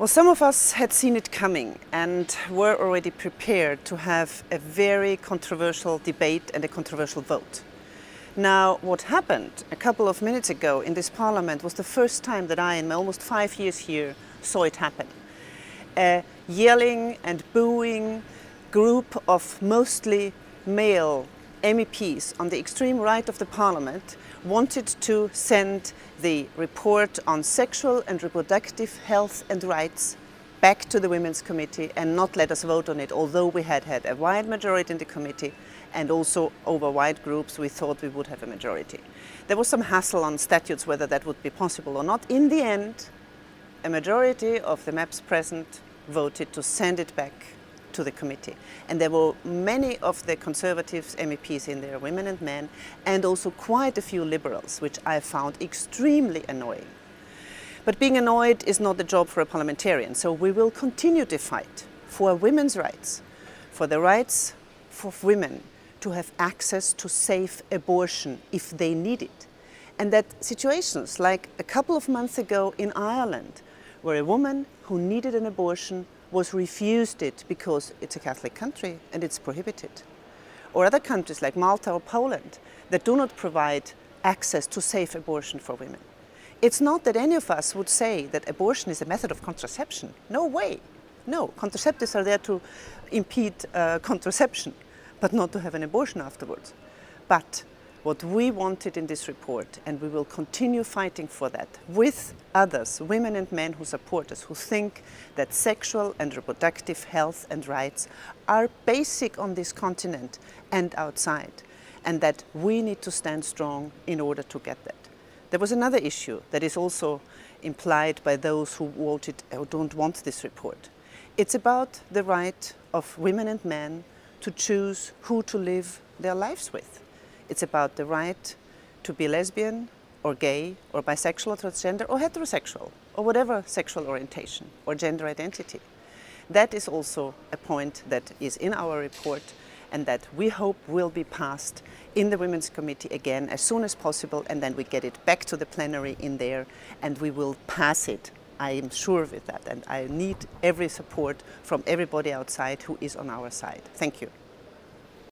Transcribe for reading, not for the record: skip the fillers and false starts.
Well, some of us had seen it coming and were already prepared to have a very controversial debate and a controversial vote. Now, what happened a couple of minutes ago in this parliament was the first time that I, in my almost 5 years here, saw it happen. A yelling and booing group of mostly male MEPs on the extreme right of the parliament wanted to send the report on sexual and reproductive health and rights back to the Women's Committee and not let us vote on it, although we had a wide majority in the committee and also over wide groups we thought we would have a majority. There was some hassle on statutes whether that would be possible or not. In the end, a majority of the MEPs present voted to send it back to the committee. And there were many of the Conservatives MEPs in there, women and men, and also quite a few liberals, which I found extremely annoying. But being annoyed is not the job for a parliamentarian, so we will continue to fight for women's rights, for the rights for women to have access to safe abortion if they need it. And that situations like a couple of months ago in Ireland, where a woman who needed an abortion was refused it because it's a Catholic country and it's prohibited. Or other countries like Malta or Poland that do not provide access to safe abortion for women. It's not that any of us would say that abortion is a method of contraception. No way. No, contraceptives are there to impede contraception, but not to have an abortion afterwards. But what we wanted in this report, and we will continue fighting for that with others, women and men who support us, who think that sexual and reproductive health and rights are basic on this continent and outside, and that we need to stand strong in order to get that. There was another issue that is also implied by those who voted or don't want this report. It's about the right of women and men to choose who to live their lives with. It's about the right to be lesbian or gay or bisexual or transgender or heterosexual or whatever sexual orientation or gender identity. That is also a point that is in our report and that we hope will be passed in the Women's Committee again as soon as possible, and then we get it back to the plenary in there and we will pass it. I am sure of that, and I need every support from everybody outside who is on our side. Thank you.